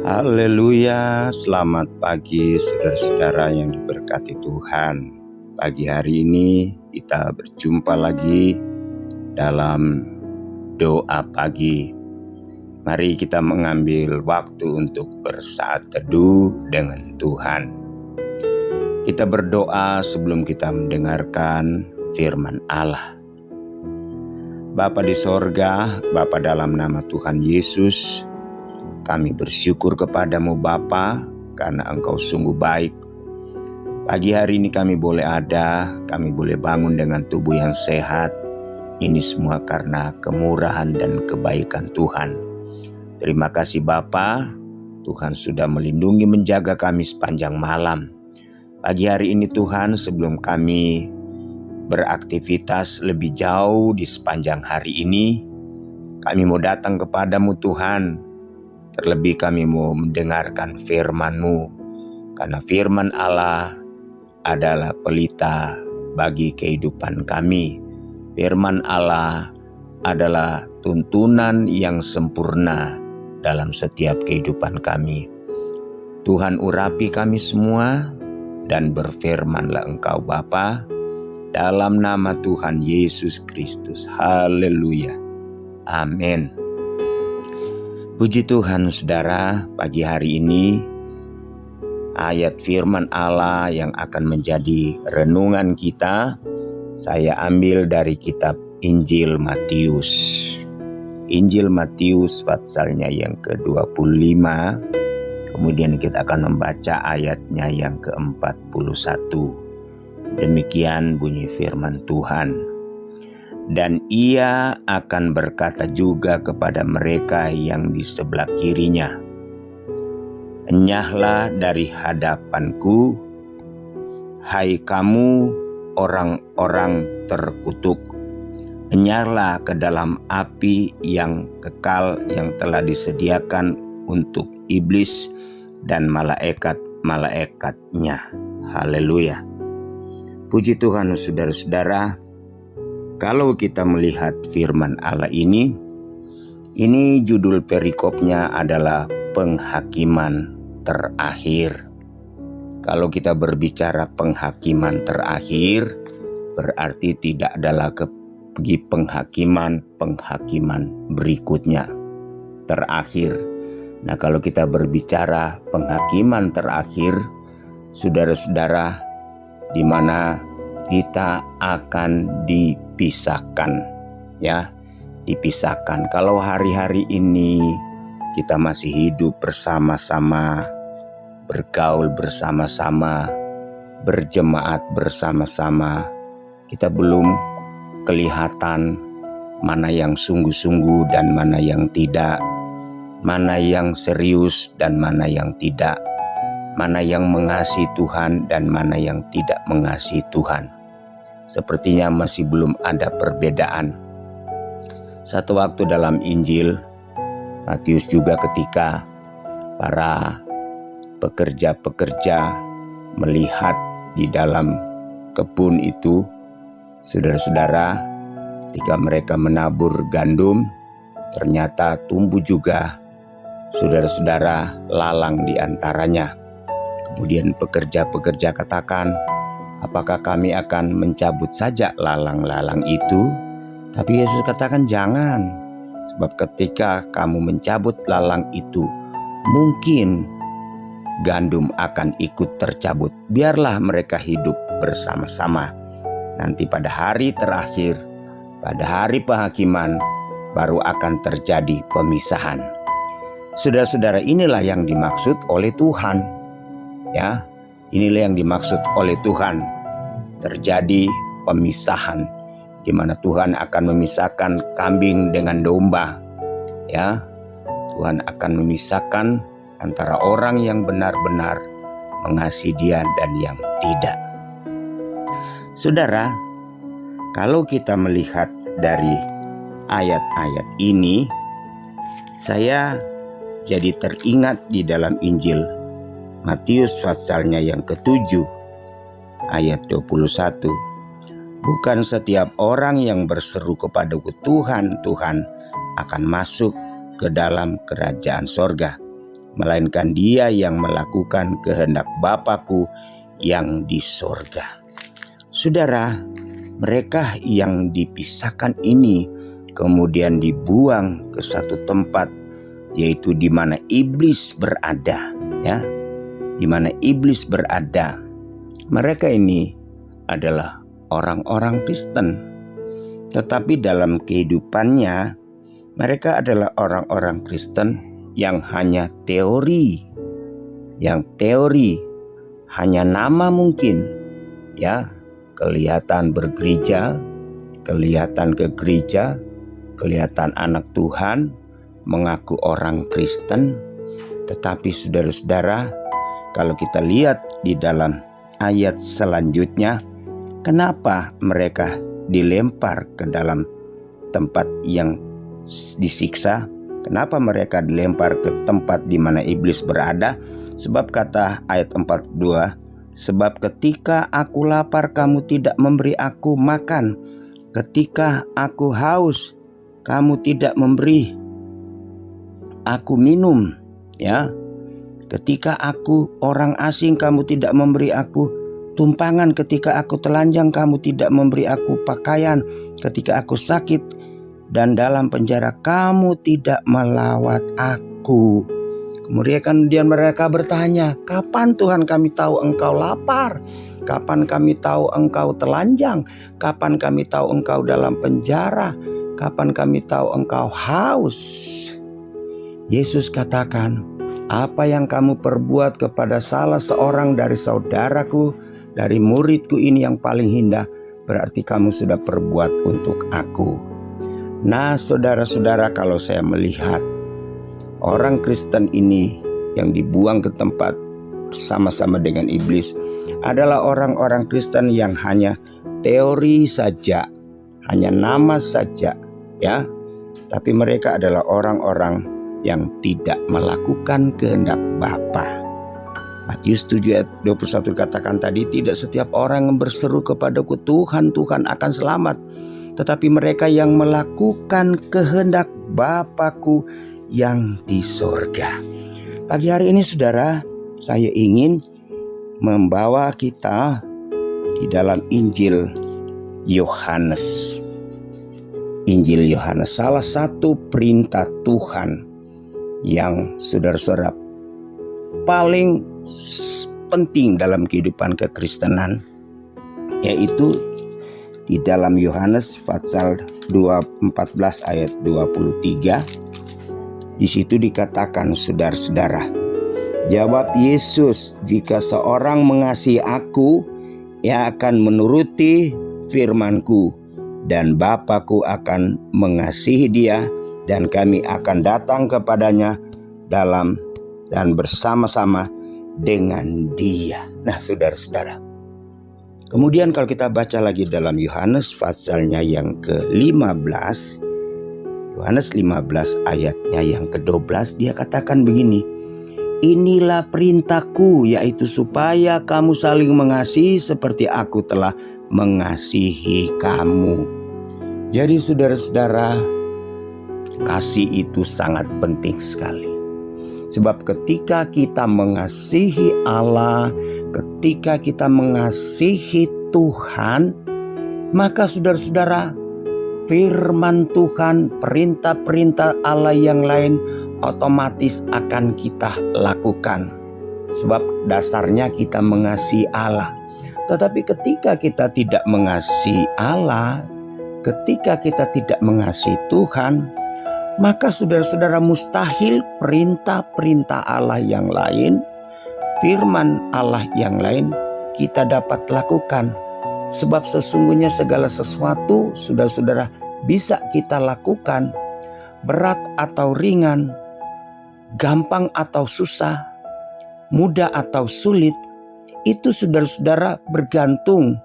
Haleluya, selamat pagi saudara-saudara yang diberkati Tuhan. Pagi hari ini kita berjumpa lagi dalam doa pagi. Mari kita mengambil waktu untuk bersaat teduh dengan Tuhan. Kita berdoa sebelum kita mendengarkan firman Allah. Bapa di sorga, Bapa dalam nama Tuhan Yesus, kami bersyukur kepadamu Bapa karena Engkau sungguh baik. Pagi hari ini kami boleh ada, kami boleh bangun dengan tubuh yang sehat. Ini semua karena kemurahan dan kebaikan Tuhan. Terima kasih Bapa, Tuhan sudah melindungi menjaga kami sepanjang malam. Pagi hari ini Tuhan, sebelum kami beraktivitas lebih jauh di sepanjang hari ini, kami mau datang kepadamu Tuhan. Terlebih kami mau mendengarkan firman-Mu, karena firman Allah adalah pelita bagi kehidupan kami. Firman Allah adalah tuntunan yang sempurna dalam setiap kehidupan kami. Tuhan urapi kami semua dan berfirmanlah Engkau Bapa, dalam nama Tuhan Yesus Kristus. Haleluya. Amin. Puji Tuhan saudara, pagi hari ini ayat firman Allah yang akan menjadi renungan kita, saya ambil dari kitab Injil Matius. Injil Matius pasalnya yang ke-25, kemudian kita akan membaca ayatnya yang ke-41. Demikian bunyi firman Tuhan. Dan ia akan berkata juga kepada mereka yang di sebelah kirinya, enyahlah dari hadapanku, hai kamu orang-orang terkutuk. Enyahlah ke dalam api yang kekal yang telah disediakan untuk iblis dan malaikat-malaikatnya. Haleluya. Puji Tuhan saudara-saudara. Kalau kita melihat firman Allah ini judul perikopnya adalah penghakiman terakhir. Kalau kita berbicara penghakiman terakhir, berarti tidak ada lagi penghakiman berikutnya, terakhir. Nah, kalau kita berbicara penghakiman terakhir, saudara-saudara, di mana kita akan dipisahkan, ya, dipisahkan. Kalau hari-hari ini kita masih hidup bersama-sama, bergaul bersama-sama, berjemaat bersama-sama, kita belum kelihatan mana yang sungguh-sungguh dan mana yang tidak, mana yang serius dan mana yang tidak, mana yang mengasihi Tuhan dan mana yang tidak mengasihi Tuhan. Sepertinya masih belum ada perbedaan. Satu waktu dalam Injil Matius juga ketika para pekerja-pekerja melihat di dalam kebun itu, saudara-saudara, ketika mereka menabur gandum, ternyata tumbuh juga, saudara-saudara, lalang di antaranya. Kemudian pekerja-pekerja katakan, apakah kami akan mencabut saja lalang-lalang itu? Tapi Yesus katakan jangan. Sebab ketika kamu mencabut lalang itu, mungkin gandum akan ikut tercabut. Biarlah mereka hidup bersama-sama. Nanti pada hari terakhir, pada hari penghakiman, baru akan terjadi pemisahan. Saudara-saudara, inilah yang dimaksud oleh Tuhan. Ya, inilah yang dimaksud oleh Tuhan. Terjadi pemisahan di mana Tuhan akan memisahkan kambing dengan domba. Ya, Tuhan akan memisahkan antara orang yang benar-benar mengasihi Dia dan yang tidak. Saudara, kalau kita melihat dari ayat-ayat ini, saya jadi teringat di dalam Injil Matius pasalnya yang ke-7 ayat 21. Bukan setiap orang yang berseru kepadaku Tuhan, Tuhan akan masuk ke dalam kerajaan sorga, melainkan Dia yang melakukan kehendak Bapa-Ku yang di sorga. Saudara, mereka yang dipisahkan ini kemudian dibuang ke satu tempat, yaitu di mana iblis berada, ya. Di mana iblis berada. Mereka ini adalah orang-orang Kristen, tetapi dalam kehidupannya mereka adalah orang-orang Kristen yang hanya teori, hanya nama mungkin, ya, kelihatan bergereja, kelihatan ke gereja, kelihatan anak Tuhan, mengaku orang Kristen. Tetapi saudara-saudara, kalau kita lihat di dalam ayat selanjutnya, kenapa mereka dilempar ke dalam tempat yang disiksa? Kenapa mereka dilempar ke tempat di mana iblis berada? Sebab kata ayat 42, sebab ketika aku lapar kamu tidak memberi aku makan, ketika aku haus kamu tidak memberi aku minum, ya. Ketika aku orang asing kamu tidak memberi aku tumpangan, ketika aku telanjang kamu tidak memberi aku pakaian, ketika aku sakit dan dalam penjara kamu tidak melawat aku. Kemudian mereka bertanya, kapan Tuhan kami tahu engkau lapar? Kapan kami tahu engkau telanjang? Kapan kami tahu engkau dalam penjara? Kapan kami tahu engkau haus? Yesus katakan, apa yang kamu perbuat kepada salah seorang dari saudaraku, dari muridku ini yang paling indah, berarti kamu sudah perbuat untuk aku. Nah, saudara-saudara, kalau saya melihat orang Kristen ini yang dibuang ke tempat sama-sama dengan iblis adalah orang-orang Kristen yang hanya teori saja, hanya nama saja, ya. Tapi mereka adalah orang-orang yang tidak melakukan kehendak Bapa. Matius 7 ayat 21 katakan tadi, tidak setiap orang yang berseru kepadaku Tuhan, Tuhan akan selamat, tetapi mereka yang melakukan kehendak Bapa-Ku yang di sorga. Pagi hari ini saudara, saya ingin membawa kita di dalam Injil Yohanes. Injil Yohanes, salah satu perintah Tuhan yang saudara-saudara paling penting dalam kehidupan kekristenan, yaitu di dalam Yohanes pasal 14 ayat 23. Di situ dikatakan, saudara-saudara, jawab Yesus, jika seorang mengasihi aku, ia akan menuruti firman-Ku, dan Bapa-Ku akan mengasihi dia, dan kami akan datang kepadanya dan bersama-sama dengan dia. Nah, saudara-saudara, kemudian kalau kita baca lagi dalam Yohanes pasalnya yang ke-15, Yohanes 15 ayatnya yang ke-12, dia katakan begini, inilah perintahku, yaitu supaya kamu saling mengasihi seperti aku telah mengasihi kamu. Jadi saudara-saudara, kasih itu sangat penting sekali. Sebab ketika kita mengasihi Allah, ketika kita mengasihi Tuhan, maka saudara-saudara, firman Tuhan, perintah-perintah Allah yang lain otomatis akan kita lakukan. Sebab dasarnya kita mengasihi Allah. Tetapi ketika kita tidak mengasihi Allah, ketika kita tidak mengasihi Tuhan, maka saudara-saudara mustahil perintah-perintah Allah yang lain, firman Allah yang lain kita dapat lakukan. Sebab sesungguhnya segala sesuatu saudara-saudara bisa kita lakukan, berat atau ringan, gampang atau susah, mudah atau sulit, itu saudara-saudara bergantung,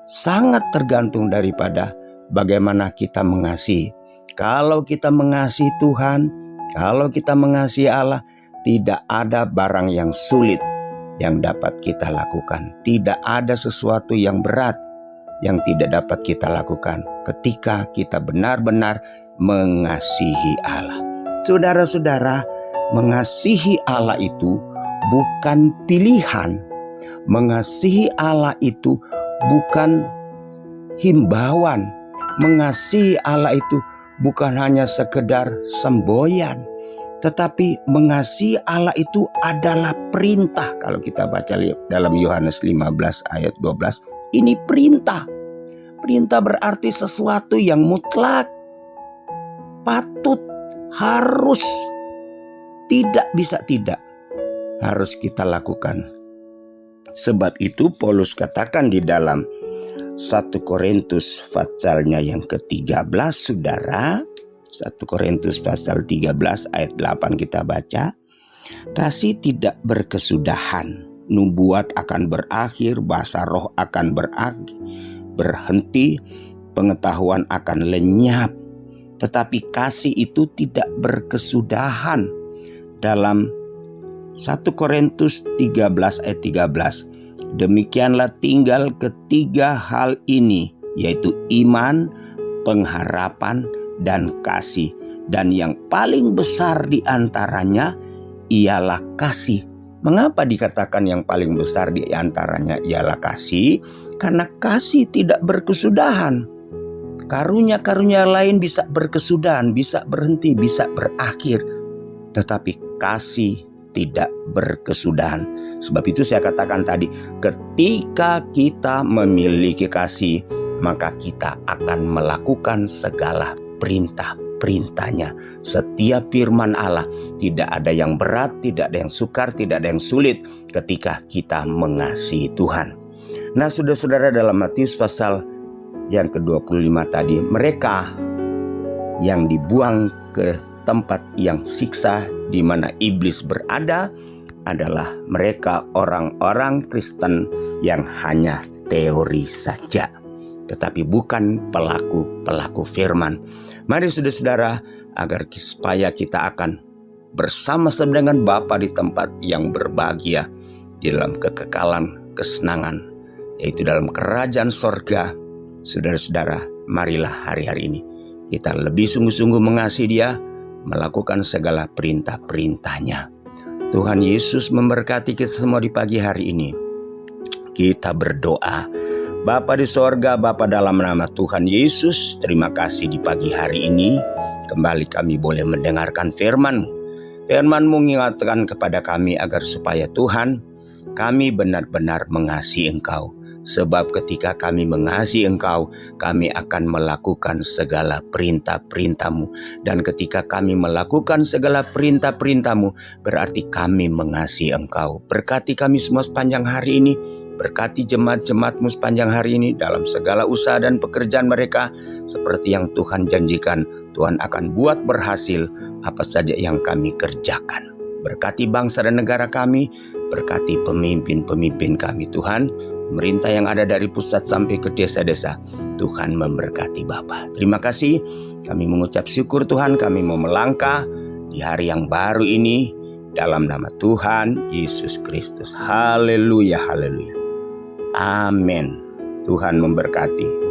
sangat tergantung daripada bagaimana kita mengasihi. Kalau kita mengasihi Tuhan, kalau kita mengasihi Allah, tidak ada barang yang sulit yang dapat kita lakukan. Tidak ada sesuatu yang berat yang tidak dapat kita lakukan ketika kita benar-benar mengasihi Allah. Saudara-saudara, Mengasihi Allah itu bukan pilihan. Mengasihi Allah itu bukan himbauan. Mengasihi Allah itu bukan hanya sekedar semboyan, tetapi mengasihi Allah itu adalah perintah. Kalau kita baca dalam Yohanes 15 ayat 12, ini perintah. Perintah berarti sesuatu yang mutlak, patut, harus, tidak bisa tidak, harus kita lakukan. Sebab itu Paulus katakan di dalam 1 Korintus pasalnya yang ke-13, saudara. 1 Korintus pasal 13 ayat 8 kita baca. Kasih tidak berkesudahan, nubuat akan berakhir, bahasa roh akan berhenti, pengetahuan akan lenyap. Tetapi kasih itu tidak berkesudahan. Dalam 1 Korintus 13 ayat 13. Demikianlah tinggal ketiga hal ini, yaitu iman, pengharapan, dan kasih. Dan yang paling besar di antaranya ialah kasih. Mengapa dikatakan yang paling besar di antaranya ialah kasih? Karena kasih tidak berkesudahan. Karunia-karunia lain bisa berkesudahan, bisa berhenti, bisa berakhir. Tetapi kasih tidak berkesudahan. Sebab itu saya katakan tadi, ketika kita memiliki kasih, maka kita akan melakukan segala perintah-perintahnya. Setiap firman Allah, tidak ada yang berat, tidak ada yang sukar, tidak ada yang sulit ketika kita mengasihi Tuhan. Nah, saudara-saudara, dalam Matius pasal yang ke-25 tadi, mereka yang dibuang ke tempat yang siksa di mana iblis berada adalah mereka orang-orang Kristen yang hanya teori saja, tetapi bukan pelaku firman. Mari saudara-saudara, agar supaya kita akan bersama-sama dengan Bapa di tempat yang berbahagia, di dalam kekekalan kesenangan, yaitu dalam kerajaan sorga. Saudara-saudara, marilah hari-hari ini kita lebih sungguh-sungguh mengasihi Dia, melakukan segala perintah-perintahnya. Tuhan Yesus memberkati kita semua di pagi hari ini. Kita berdoa. Bapa di sorga, Bapa dalam nama Tuhan Yesus, terima kasih di pagi hari ini. Kembali kami boleh mendengarkan firman-Mu. Firman-Mu mengingatkan kepada kami agar supaya Tuhan, kami benar-benar mengasihi Engkau. Sebab ketika kami mengasihi Engkau, kami akan melakukan segala perintah-perintah-Mu. Dan ketika kami melakukan segala perintah-perintah-Mu, berarti kami mengasihi Engkau. Berkati kami semua sepanjang hari ini. Berkati jemaat-jemaat-Mu sepanjang hari ini dalam segala usaha dan pekerjaan mereka. Seperti yang Tuhan janjikan, Tuhan akan buat berhasil apa saja yang kami kerjakan. Berkati bangsa dan negara kami, berkati pemimpin-pemimpin kami Tuhan. Pemerintah yang ada dari pusat sampai ke desa-desa, Tuhan memberkati Bapa. Terima kasih, kami mengucap syukur Tuhan, kami mau melangkah di hari yang baru ini dalam nama Tuhan Yesus Kristus. Haleluya, haleluya. Amin. Tuhan memberkati.